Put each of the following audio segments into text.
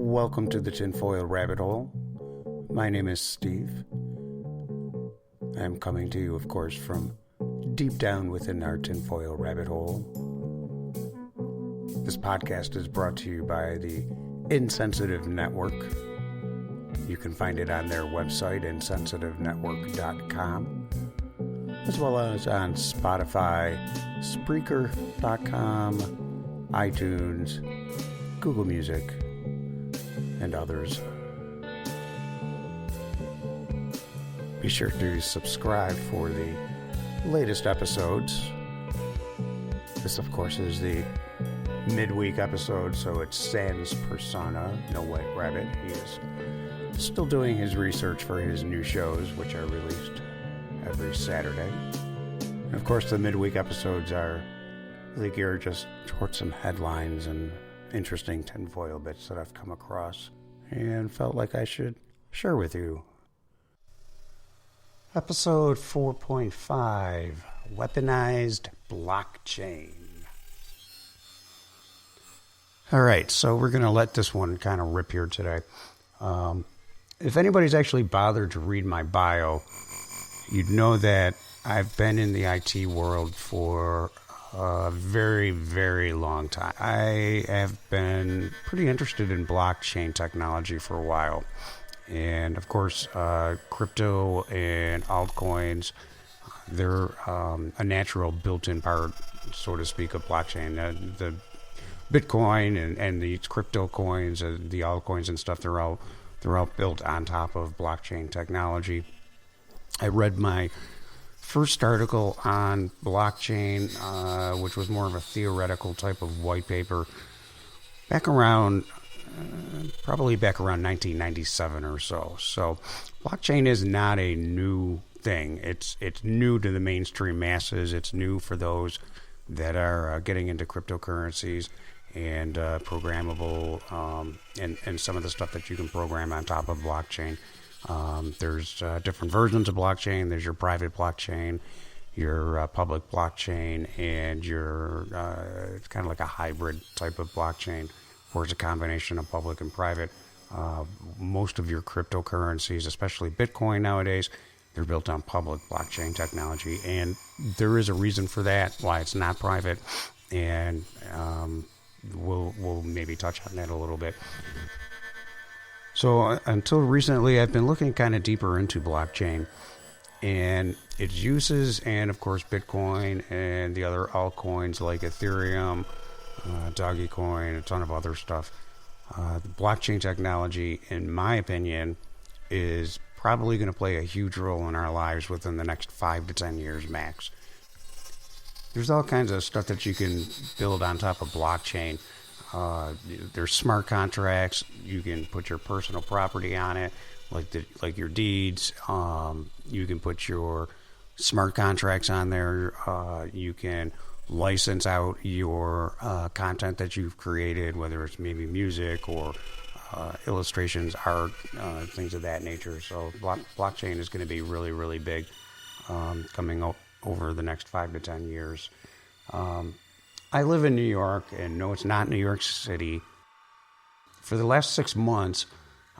Welcome to the Tinfoil Rabbit Hole. My name is Steve. I am coming to you, of course, from deep down within our tinfoil rabbit hole. This podcast is brought to you by the Insensitive Network. You can find it on their website, insensitivenetwork.com, as well as on Spotify, Spreaker.com, iTunes, Google Music, and others. Be sure to subscribe for the latest episodes. This, of course, is the midweek episode, so it's Sam's persona, No White Rabbit. He is still doing his research for his new shows, which are released every Saturday. And of course, the midweek episodes are really geared just towards some headlines and interesting tinfoil bits that I've come across and felt like I should share with you. Episode 4.5, Weaponized Blockchain. All right, so we're going to let this one kind of rip here today. If anybody's actually bothered to read my bio, you'd know that I've been in the IT world for a very, very long time. I have been pretty interested in blockchain technology for a while. And of course, crypto and altcoins, they're a natural built-in part, so to speak, of blockchain. The Bitcoin and the crypto coins, the altcoins and stuff, they're all built on top of blockchain technology. I read my first article on blockchain, which was more of a theoretical type of white paper, back around 1997 or so. So blockchain is not a new thing. It's new to the mainstream masses. It's new for those that are getting into cryptocurrencies and programmable and some of the stuff that you can program on top of blockchain. There's different versions of blockchain. There's your private blockchain, your public blockchain, and your it's kind of like a hybrid type of blockchain where it's a combination of public and private. Most of your cryptocurrencies, especially Bitcoin nowadays, they're built on public blockchain technology, and there is a reason for that, why it's not private, and we'll maybe touch on that a little bit. So until recently, I've been looking kind of deeper into blockchain and its uses, and of course Bitcoin and the other altcoins like Ethereum, Dogecoin, a ton of other stuff. The blockchain technology, in my opinion, is probably going to play a huge role in our lives within the next 5 to 10 years max. There's all kinds of stuff that you can build on top of blockchain. There's smart contracts. You can put your personal property on it, like your deeds. You can put your smart contracts on there. You can license out your content that you've created, whether it's maybe music or illustrations, art, things of that nature. So blockchain is going to be really, really big coming over the next 5 to 10 years. I live in New York, and no, it's not New York City. For the last 6 months,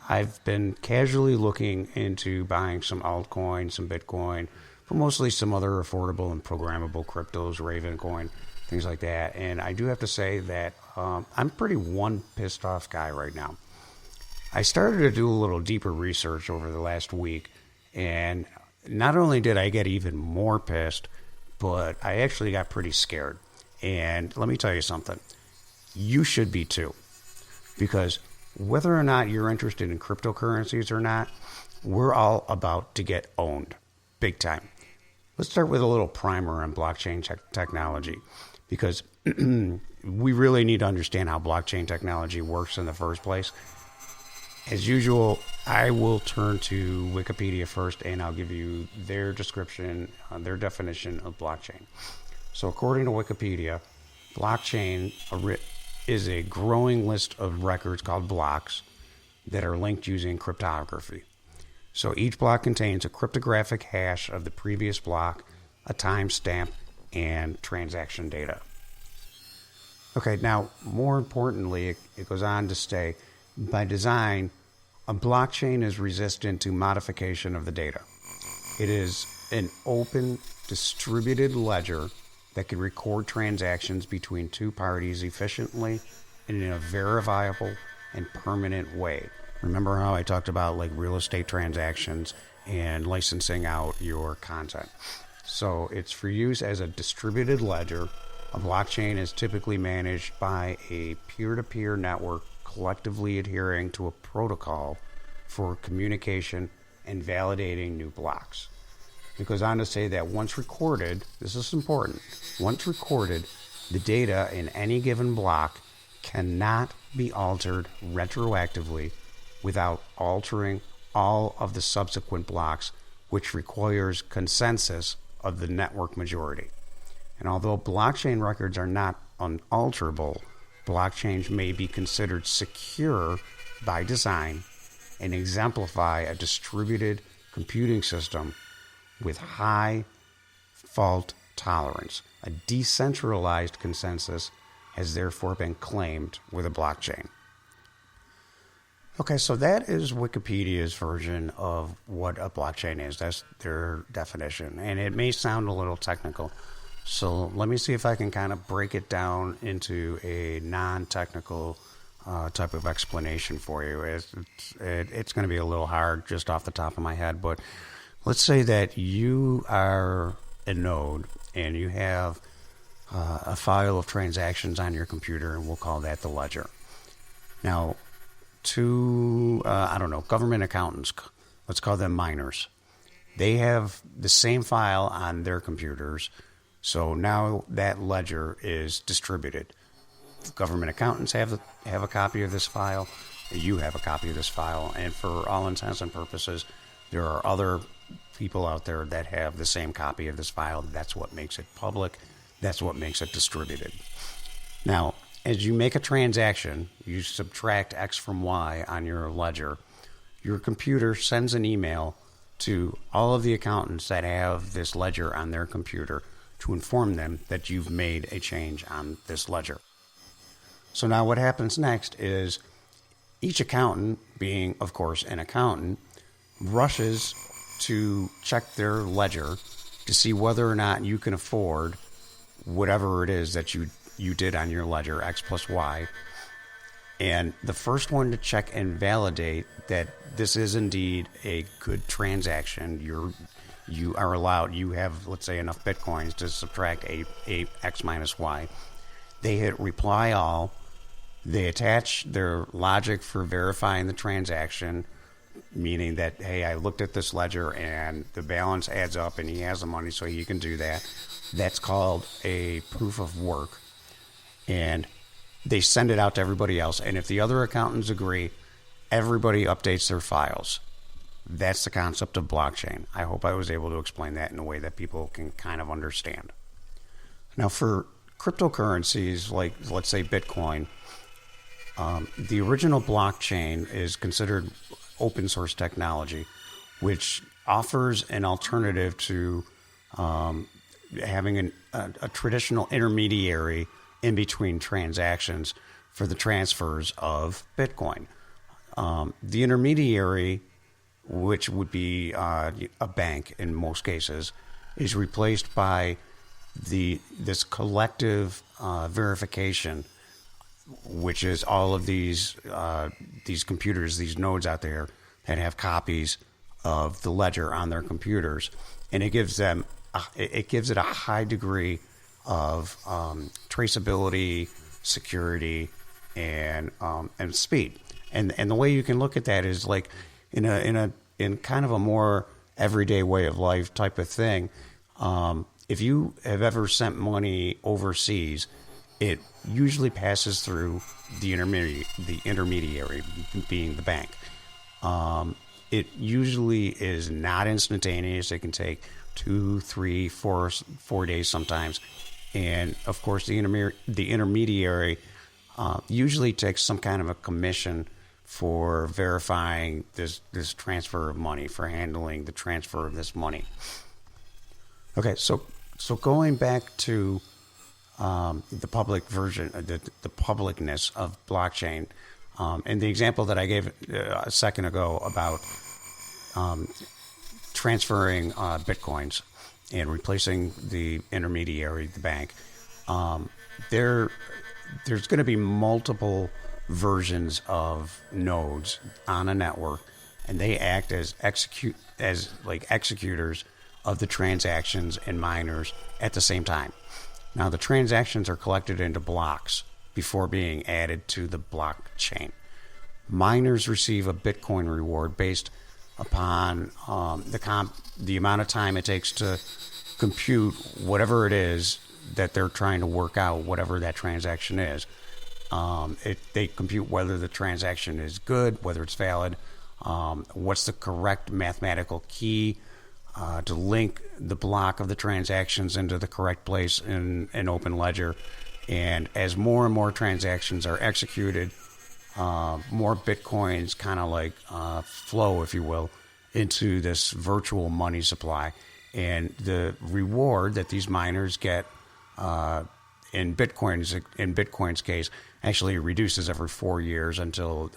I've been casually looking into buying some altcoin, some Bitcoin, but mostly some other affordable and programmable cryptos, Ravencoin, things like that. And I do have to say that I'm pretty one pissed off guy right now. I started to do a little deeper research over the last week, and not only did I get even more pissed, but I actually got pretty scared. And let me tell you something. You should be too. Because whether or not you're interested in cryptocurrencies or not, we're all about to get owned. Big time. Let's start with a little primer on blockchain technology. Because we really need to understand how blockchain technology works in the first place. As usual, I will turn to Wikipedia first, and I'll give you their description, their definition of blockchain. So according to Wikipedia, blockchain is a growing list of records called blocks that are linked using cryptography. So each block contains a cryptographic hash of the previous block, a timestamp, and transaction data. Okay, now more importantly, it goes on to say By design, a blockchain is resistant to modification of the data. It is an open, distributed ledger that can record transactions between two parties efficiently and in a verifiable and permanent way. Remember how I talked about like real estate transactions and licensing out your content? So it's for use as a distributed ledger. A blockchain is typically managed by a peer-to-peer network collectively adhering to a protocol for communication and validating new blocks. It goes on to say that once recorded, this is important, once recorded, the data in any given block cannot be altered retroactively without altering all of the subsequent blocks, which requires consensus of the network majority. And although blockchain records are not unalterable, blockchains may be considered secure by design and exemplify a distributed computing system with high fault tolerance. A decentralized consensus has therefore been claimed with a blockchain. Okay, so that is Wikipedia's version of what a blockchain is. That's their definition. And it may sound a little technical. So let me see if I can kind of break it down into a non-technical type of explanation for you. It's going to be a little hard just off the top of my head, but let's say that you are a node and you have a file of transactions on your computer, and we'll call that the ledger. Now, two, government accountants, let's call them miners. They have the same file on their computers, so now that ledger is distributed. Government accountants have a copy of this file, you have a copy of this file, and for all intents and purposes, there are other people out there that have the same copy of this file. That's what makes it public. That's what makes it distributed. Now, as you make a transaction, you subtract X from Y on your ledger. Your computer sends an email to all of the accountants that have this ledger on their computer to inform them that you've made a change on this ledger. So now what happens next is each accountant, being, of course, an accountant, rushes to check their ledger to see whether or not you can afford whatever it is that you did on your ledger, X plus Y. And the first one to check and validate that this is indeed a good transaction, you are allowed, you have, let's say, enough Bitcoins to subtract a X minus Y. They hit reply all. They attach their logic for verifying the transaction, meaning that, hey, I looked at this ledger and the balance adds up and he has the money, so he can do that. That's called a proof of work. And they send it out to everybody else. And if the other accountants agree, everybody updates their files. That's the concept of blockchain. I hope I was able to explain that in a way that people can kind of understand. Now, for cryptocurrencies, like let's say Bitcoin, the original blockchain is considered open source technology, which offers an alternative to having a traditional intermediary in between transactions for the transfers of Bitcoin. The intermediary, which would be a bank in most cases, is replaced by this collective verification, which is all of these computers, these nodes out there that have copies of the ledger on their computers, and it gives it a high degree of traceability, security, and speed. And the way you can look at that is like in kind of a more everyday way of life type of thing. If you have ever sent money overseas, it usually passes through the intermediary being the bank. It usually is not instantaneous. It can take 2, 3, 4 days sometimes. And of course, the intermediary usually takes some kind of a commission for verifying this transfer of money, for handling the transfer of this money. Okay, so going back to the public version, the publicness of blockchain, And the example that I gave a second ago about transferring Bitcoins and replacing the intermediary, the bank, there's going to be multiple versions of nodes on a network, and they act as executors of the transactions and miners at the same time. Now, the transactions are collected into blocks before being added to the blockchain. Miners receive a Bitcoin reward based upon the amount of time it takes to compute whatever it is that they're trying to work out, whatever that transaction is. They compute whether the transaction is good, whether it's valid, what's the correct mathematical key to link the block of the transactions into the correct place in an open ledger. And as more and more transactions are executed, more Bitcoins kind of like flow, if you will, into this virtual money supply. And the reward that these miners get in Bitcoin's case actually reduces every 4 years until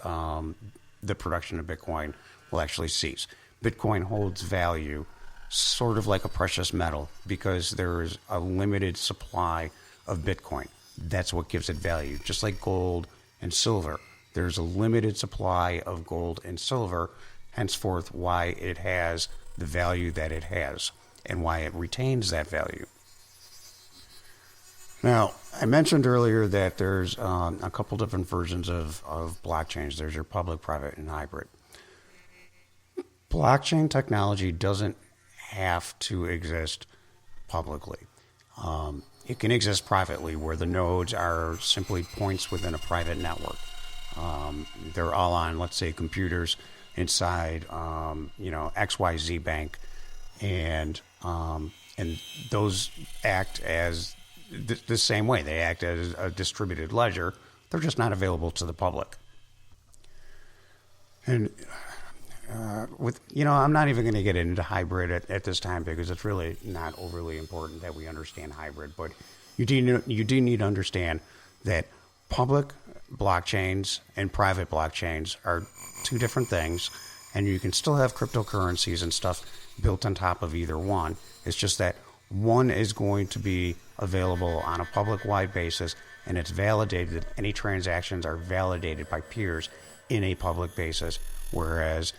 the production of Bitcoin will actually cease. Bitcoin holds value sort of like a precious metal because there is a limited supply of Bitcoin. That's what gives it value. Just like gold and silver, there's a limited supply of gold and silver, henceforth why it has the value that it has and why it retains that value. Now, I mentioned earlier that there's a couple different versions of blockchains. There's your public, private, and hybrid. Blockchain technology doesn't have to exist publicly. It can exist privately, where the nodes are simply points within a private network. They're all on, let's say, computers inside, XYZ Bank, and those act as the same way. They act as a distributed ledger. They're just not available to the public. And I'm not even going to get into hybrid at this time because it's really not overly important that we understand hybrid. But you do need to understand that public blockchains and private blockchains are two different things, and you can still have cryptocurrencies and stuff built on top of either one. It's just that one is going to be available on a public-wide basis, and it's validated. Any transactions are validated by peers in a public basis, whereas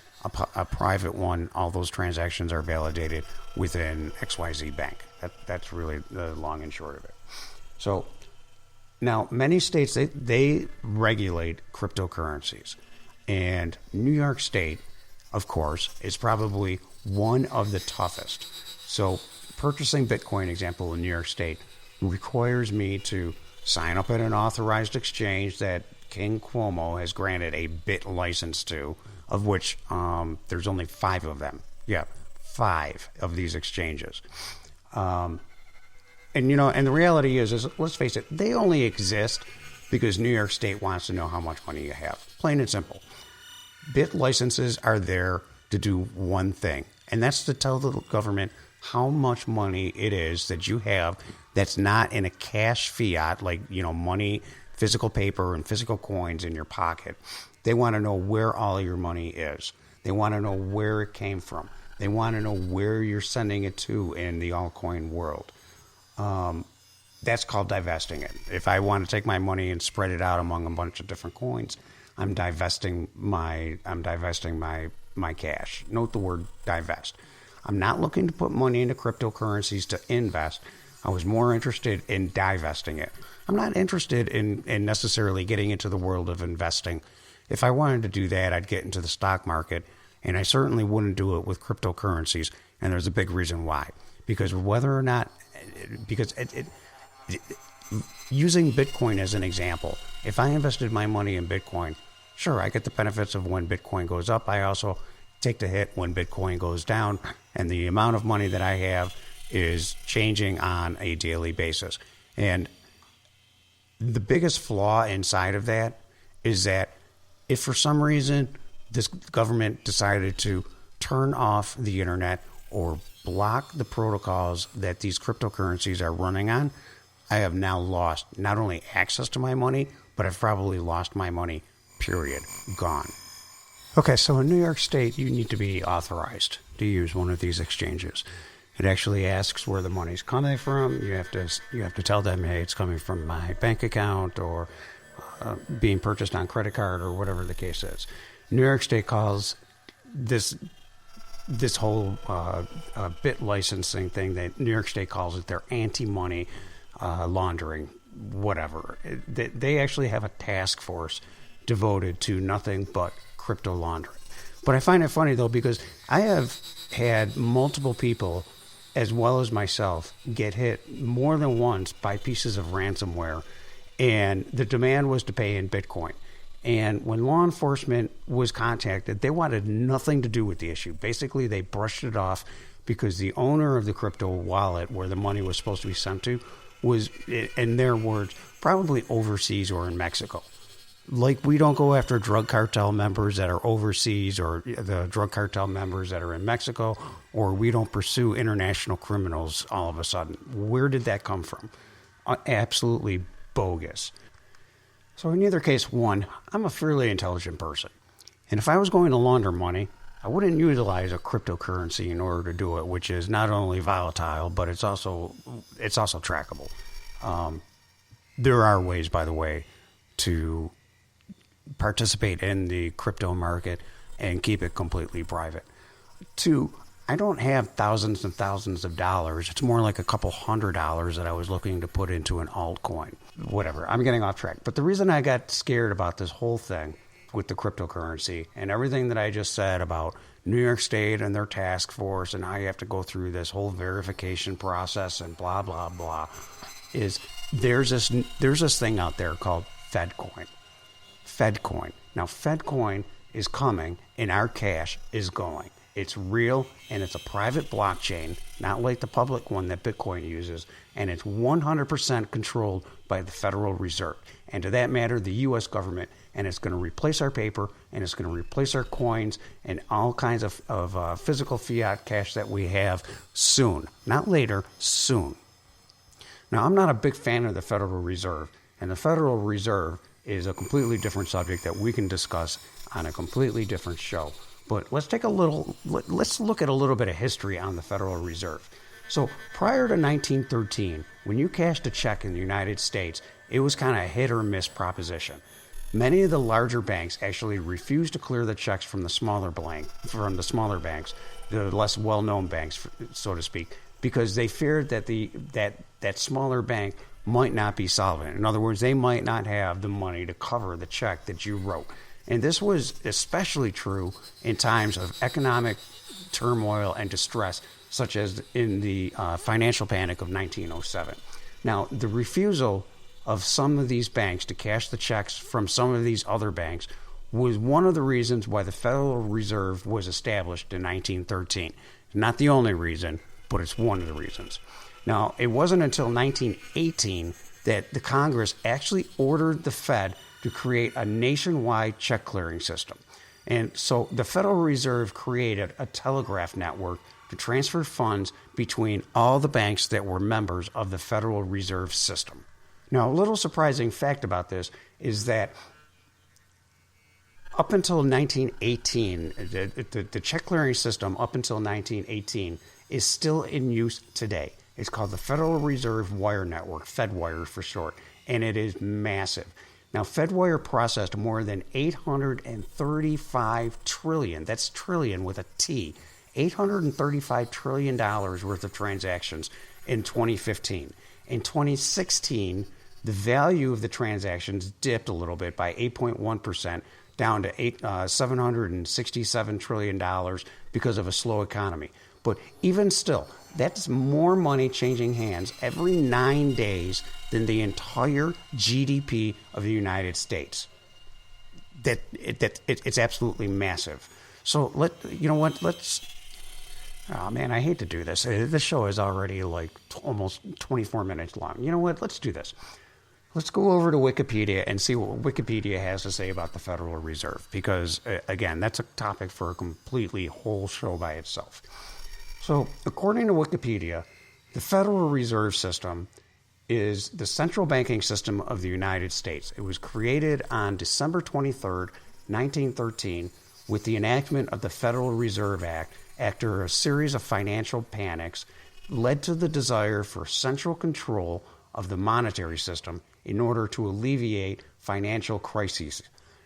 a private one, all those transactions are validated within XYZ Bank. That's really the long and short of it. So now many states, they regulate cryptocurrencies. And New York State, of course, is probably one of the toughest. So purchasing Bitcoin, example, in New York State requires me to sign up at an authorized exchange that King Cuomo has granted a bit license to, of which there's only 5 of them. Yeah, 5 of these exchanges. And the reality is, let's face it, they only exist because New York State wants to know how much money you have. Plain and simple. Bit licenses are there to do one thing, and that's to tell the government how much money it is that you have that's not in a cash fiat, like, money, physical paper, and physical coins in your pocket. They want to know where all your money is. They want to know where it came from. They want to know where you're sending it to in the altcoin world. That's called divesting it. If I want to take my money and spread it out among a bunch of different coins, I'm divesting my cash. Note the word divest. I'm not looking to put money into cryptocurrencies to invest. I was more interested in divesting it. I'm not interested in necessarily getting into the world of investing. If I wanted to do that, I'd get into the stock market, and I certainly wouldn't do it with cryptocurrencies, and there's a big reason why. Because using Bitcoin as an example, if I invested my money in Bitcoin, sure, I get the benefits of when Bitcoin goes up. I also take the hit when Bitcoin goes down, and the amount of money that I have is changing on a daily basis. And the biggest flaw inside of that is that if for some reason this government decided to turn off the internet or block the protocols that these cryptocurrencies are running on, I have now lost not only access to my money, but I've probably lost my money period. Gone. Okay, so in New York State, you need to be authorized to use one of these exchanges. It actually asks where the money's coming from. You have to tell them, hey, it's coming from my bank account or being purchased on credit card or whatever the case is. New York State calls this whole bit licensing thing, that New York State calls it their anti-money laundering, whatever. They actually have a task force devoted to nothing but crypto laundering. But I find it funny, though, because I have had multiple people, as well as myself, get hit more than once by pieces of ransomware, and the demand was to pay in Bitcoin. And when law enforcement was contacted, they wanted nothing to do with the issue. Basically, they brushed it off because the owner of the crypto wallet where the money was supposed to be sent to was, in their words, probably overseas or in Mexico. Like, we don't go after drug cartel members that are overseas or the drug cartel members that are in Mexico, or we don't pursue international criminals all of a sudden. Where did that come from? Absolutely bogus. So in either case, one, I'm a fairly intelligent person. And if I was going to launder money, I wouldn't utilize a cryptocurrency in order to do it, which is not only volatile, but it's also trackable. There are ways, by the way, to participate in the crypto market and keep it completely private. Two, I don't have thousands and thousands of dollars. It's more like a couple $100 that I was looking to put into an altcoin. Whatever, I'm getting off track. But the reason I got scared about this whole thing with the cryptocurrency and everything that I just said about New York State and their task force and how you have to go through this whole verification process and blah, blah, blah, is there's this thing out there called Fedcoin. Fedcoin. Now, Fedcoin is coming and our cash is going. It's real and it's a private blockchain, not like the public one that Bitcoin uses, and it's 100% controlled by the Federal Reserve. And to that matter, the U.S. government, and it's going to replace our paper and it's going to replace our coins and all kinds of physical fiat cash that we have soon. Not later, soon. Now, I'm not a big fan of the Federal Reserve, and the Federal Reserve is a completely different subject that we can discuss on a completely different show. But let's look at a little bit of history on the Federal Reserve. So prior to 1913, when you cashed a check in the United States, it was kind of a hit or miss proposition. Many of the larger banks actually refused to clear the checks from the smaller banks, the less well-known banks, so to speak, because they feared that that smaller bank might not be solvent. In other words, they might not have the money to cover the check that you wrote. And this was especially true in times of economic turmoil and distress, such as in the financial panic of 1907. Now, the refusal of some of these banks to cash the checks from some of these other banks was one of the reasons why the Federal Reserve was established in 1913. Not the only reason, but it's one of the reasons. Now, it wasn't until 1918 that the Congress actually ordered the Fed to create a nationwide check clearing system. And so the Federal Reserve created a telegraph network to transfer funds between all the banks that were members of the Federal Reserve System. Now, a little surprising fact about this is that up until 1918, the check clearing system up until 1918 is still in use today. It's called the Federal Reserve Wire Network, Fedwire for short, and it is massive. Now, Fedwire processed more than $835 trillion, that's trillion with a T, $835 trillion worth of transactions in 2015. In 2016, the value of the transactions dipped a little bit by 8.1%, down to $767 trillion because of a slow economy. But even still, that's more money changing hands every 9 days than the entire GDP of the United States. It's absolutely massive. So oh man, I hate to do this. This show is already like almost 24 minutes long. You know what? Let's do this. Let's go over to Wikipedia and see what Wikipedia has to say about the Federal Reserve, because again, that's a topic for a completely whole show by itself. So, according to Wikipedia, the Federal Reserve System is the central banking system of the United States. It was created on December 23rd, 1913, with the enactment of the Federal Reserve Act after a series of financial panics led to the desire for central control of the monetary system in order to alleviate financial crises.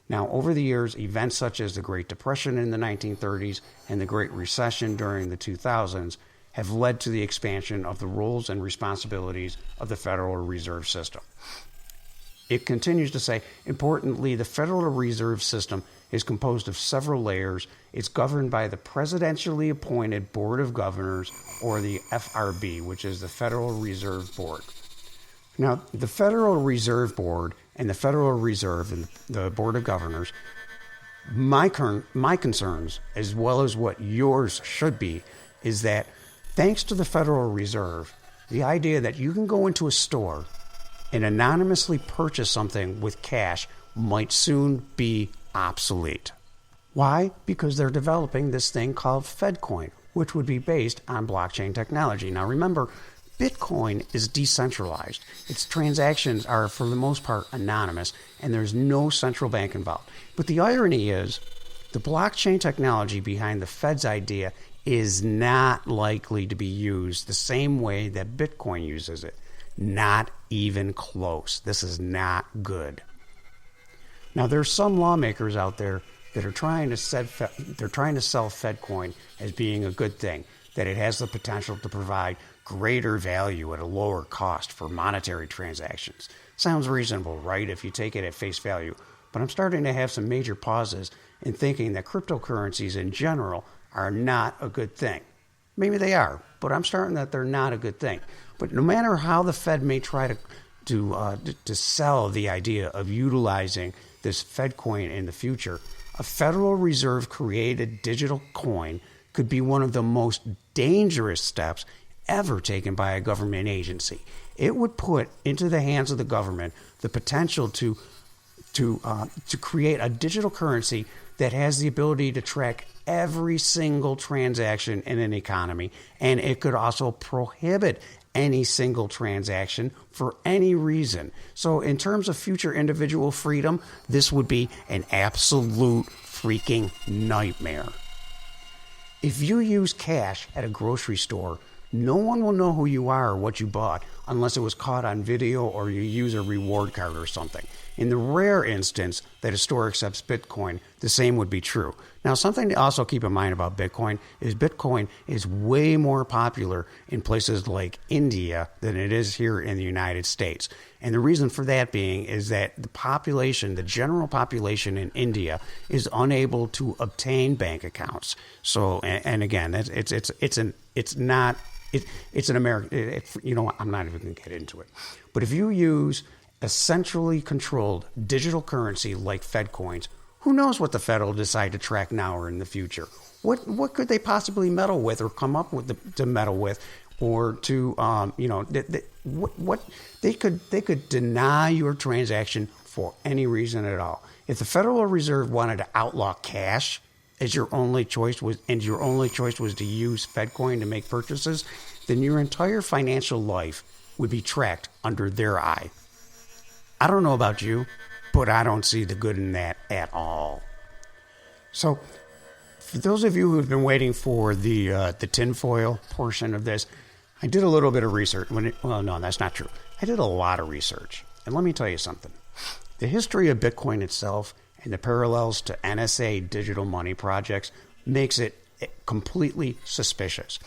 Now, over the years, events such as the Great Depression in the 1930s and the Great Recession during the 2000s have led to the expansion of the roles and responsibilities of the Federal Reserve System. It continues to say, importantly, the Federal Reserve System is composed of several layers. It's governed by the presidentially appointed Board of Governors, or the FRB, which is the Federal Reserve Board. Now, the Federal Reserve Board and the Federal Reserve and the Board of Governors, my concerns, as well as what yours should be, is that thanks to the Federal Reserve, the idea that you can go into a store and anonymously purchase something with cash might soon be obsolete. Why? Because they're developing this thing called Fedcoin, which would be based on blockchain technology. Now remember, Bitcoin is decentralized. Its transactions are, for the most part, anonymous, and there's no central bank involved. But the irony is, the blockchain technology behind the Fed's idea is not likely to be used the same way that Bitcoin uses it. Not even close. This is not good. Now, there's some lawmakers out there that are trying to sell Fedcoin as being a good thing, that it has the potential to provide greater value at a lower cost for monetary transactions. Sounds reasonable, right, if you take it at face value. But I'm starting to have some major pauses in thinking that cryptocurrencies in general are not a good thing. Maybe they are, but I'm starting that they're not a good thing. But no matter how the Fed may try to sell the idea of utilizing this Fedcoin in the future, a Federal Reserve created digital coin could be one of the most dangerous steps ever taken by a government agency. It would put into the hands of the government the potential to create a digital currency that has the ability to track every single transaction in an economy, and it could also prohibit any single transaction for any reason. So in terms of future individual freedom, this would be an absolute freaking nightmare. If you use cash at a grocery store, no one will know who you are or what you bought unless it was caught on video or you use a reward card or something. In the rare instance that a store accepts Bitcoin, the same would be true. Now, something to also keep in mind about Bitcoin is way more popular in places like India than it is here in the United States. And the reason for that being is that the general population in India is unable to obtain bank accounts. So, and again, it's an American, I'm not even going to get into it. But if you use a centrally controlled digital currency like Fedcoins, who knows what the Fed will decide to track now or in the future? What could they possibly meddle with or come up with to meddle with, or to they could deny your transaction for any reason at all. If the Federal Reserve wanted to outlaw cash as your only choice was to use Fedcoin to make purchases, then your entire financial life would be tracked under their eye. I don't know about you, but I don't see the good in that at all. So, for those of you who've been waiting for the tinfoil portion of this, I did a little bit of research. No, that's not true. I did a lot of research. And let me tell you something. The history of Bitcoin itself and the parallels to NSA digital money projects makes it completely suspicious.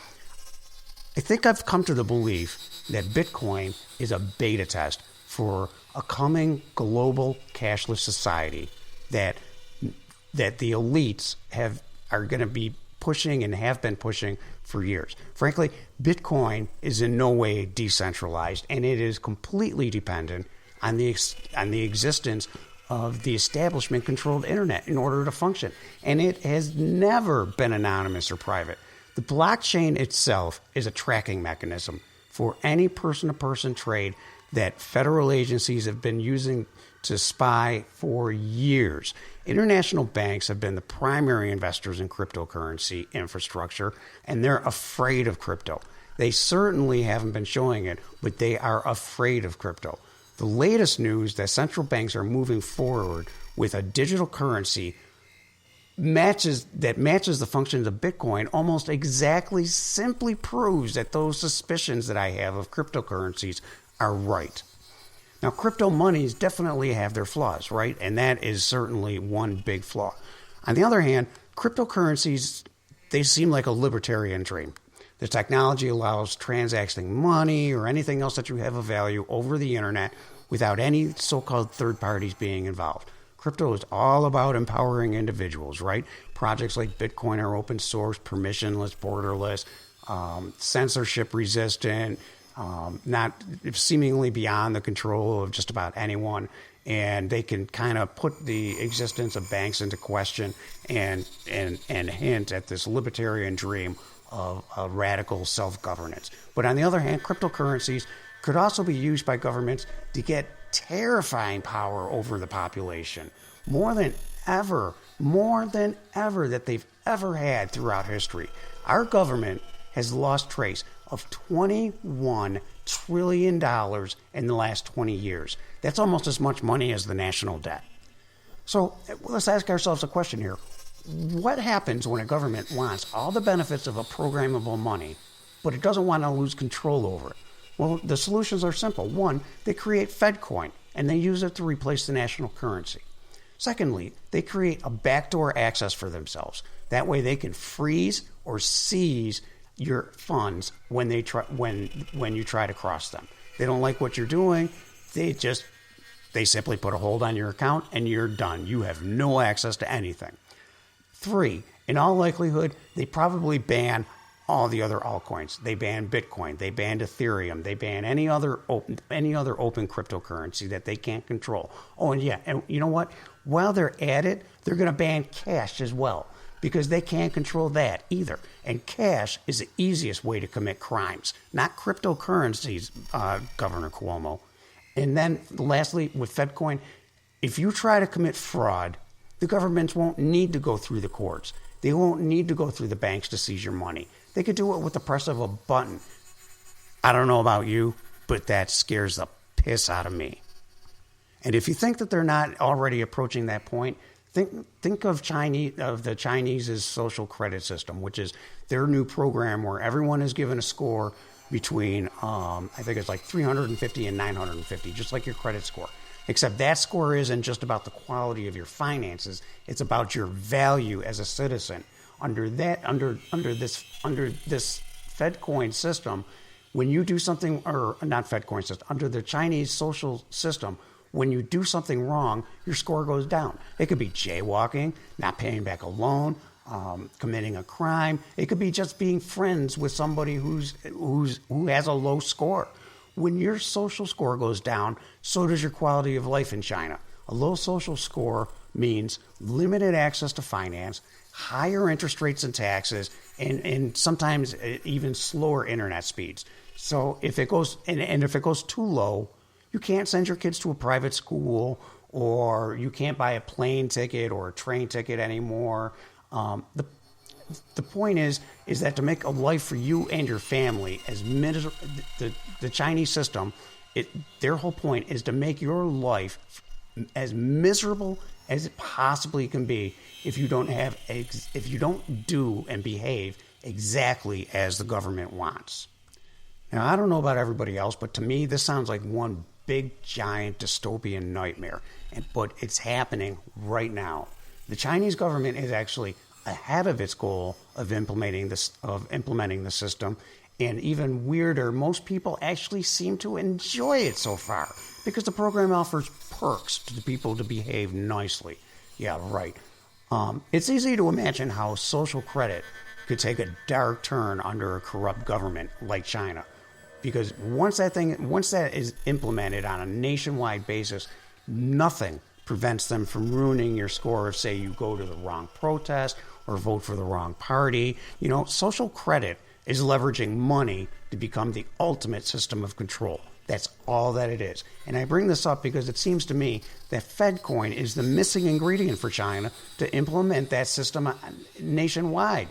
I think I've come to the belief that Bitcoin is a beta test for a coming global cashless society that the elites are going to be pushing and have been pushing for years. Frankly, Bitcoin is in no way decentralized, and it is completely dependent on the existence of the establishment-controlled internet in order to function. And it has never been anonymous or private. The blockchain itself is a tracking mechanism for any person-to-person trade that federal agencies have been using to spy for years. International banks have been the primary investors in cryptocurrency infrastructure, and they're afraid of crypto. They certainly haven't been showing it, but they are afraid of crypto. The latest news that central banks are moving forward with a digital currency matches the functions of Bitcoin almost exactly simply proves that those suspicions that I have of cryptocurrencies are right. Now, crypto monies definitely have their flaws, right? And that is certainly one big flaw. On the other hand, cryptocurrencies, they seem like a libertarian dream. The technology allows transacting money or anything else that you have of value over the internet without any so-called third parties being involved. Crypto is all about empowering individuals, right? Projects like Bitcoin are open source, permissionless, borderless, censorship resistant, not seemingly beyond the control of just about anyone. And they can kind of put the existence of banks into question and hint at this libertarian dream of a radical self-governance. But on the other hand, cryptocurrencies could also be used by governments to get terrifying power over the population, more than ever that they've ever had throughout history. Our government has lost trace of $21 trillion in the last 20 years. That's almost as much money as the national debt. So let's ask ourselves a question here. What happens when a government wants all the benefits of a programmable money, but it doesn't want to lose control over it? Well, the solutions are simple. One, they create Fedcoin, and they use it to replace the national currency. Secondly, they create a backdoor access for themselves. That way they can freeze or seize your funds when you try to cross them. They don't like what you're doing. They simply put a hold on your account and you're done. You have no access to anything. 3, in all likelihood, they probably ban all the other altcoins. They ban Bitcoin. They ban Ethereum. They ban any other open cryptocurrency that they can't control. Oh, and yeah, and you know what? While they're at it, they're going to ban cash as well, because they can't control that either. And cash is the easiest way to commit crimes, not cryptocurrencies, Governor Cuomo. And then lastly, with Fedcoin, if you try to commit fraud, the governments won't need to go through the courts. They won't need to go through the banks to seize your money. They could do it with the press of a button. I don't know about you, but that scares the piss out of me. And if you think that they're not already approaching that point, think of the Chinese's social credit system, which is their new program where everyone is given a score between, I think it's like 350 and 950, just like your credit score. Except that score isn't just about the quality of your finances; it's about your value as a citizen. Under this Fedcoin system, when you do something, or not Fedcoin system, under the Chinese social system, when you do something wrong, your score goes down. It could be jaywalking, not paying back a loan, committing a crime. It could be just being friends with somebody who has a low score. When your social score goes down, so does your quality of life in China. A low social score means limited access to finance, higher interest rates and taxes, and sometimes even slower internet speeds. So if it goes if it goes too low, you can't send your kids to a private school, or you can't buy a plane ticket or a train ticket anymore. The point is that to make a life for you and your family as the Chinese system, their whole point is to make your life as miserable as it possibly can be if you don't do and behave exactly as the government wants. Now, I don't know about everybody else, but to me, this sounds like one big, giant dystopian nightmare. But it's happening right now. The Chinese government is actually ahead of its goal of implementing the system. And even weirder, most people actually seem to enjoy it so far because the program offers perks to the people to behave nicely. Yeah, right. It's easy to imagine how social credit could take a dark turn under a corrupt government like China. Because once that is implemented on a nationwide basis, nothing prevents them from ruining your score if, say, you go to the wrong protest or vote for the wrong party. You know, social credit is leveraging money to become the ultimate system of control. That's all that it is. And I bring this up because it seems to me that Fedcoin is the missing ingredient for China to implement that system nationwide.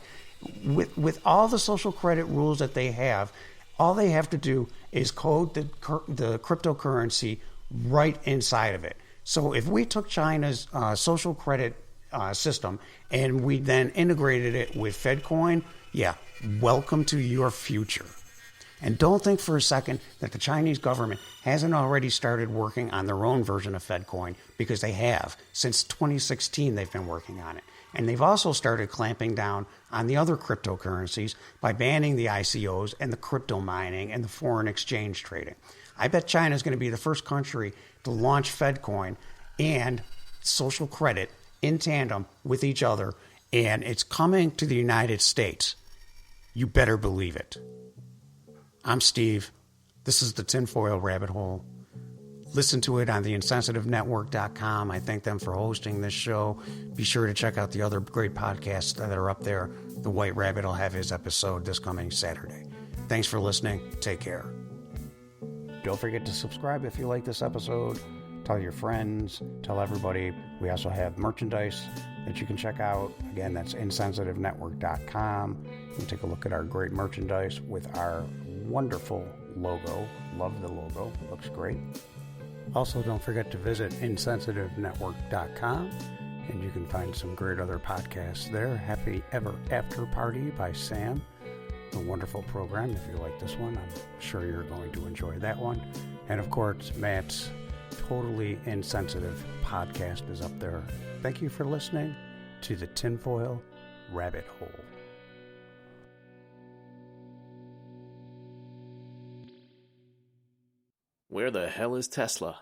With all the social credit rules that they have, All they have to do is code the cryptocurrency right inside of it. So if we took China's social credit system and we then integrated it with Fedcoin, yeah, welcome to your future. And don't think for a second that the Chinese government hasn't already started working on their own version of Fedcoin, because they have. Since 2016, they've been working on it. And they've also started clamping down on the other cryptocurrencies by banning the ICOs and the crypto mining and the foreign exchange trading. I bet China is going to be the first country to launch Fedcoin and social credit in tandem with each other, and it's coming to the United States. You better believe it. I'm Steve. This is the Tinfoil Rabbit Hole. Listen to it on the InsensitiveNetwork.com. I thank them for hosting this show. Be sure to check out the other great podcasts that are up there. The White Rabbit will have his episode this coming Saturday. Thanks for listening. Take care. Don't forget to subscribe if you like this episode. Tell your friends. Tell everybody. We also have merchandise that you can check out. Again, that's InsensitiveNetwork.com. You can take a look at our great merchandise with our wonderful logo. Love the logo. Looks great. Also, don't forget to visit InsensitiveNetwork.com, and you can find some great other podcasts there. Happy Ever After Party by Sam. A wonderful program. If you like this one, I'm sure you're going to enjoy that one. And of course, Matt's Totally Insensitive podcast is up there. Thank you for listening to the Tinfoil Rabbit Hole. Where the hell is Tesla?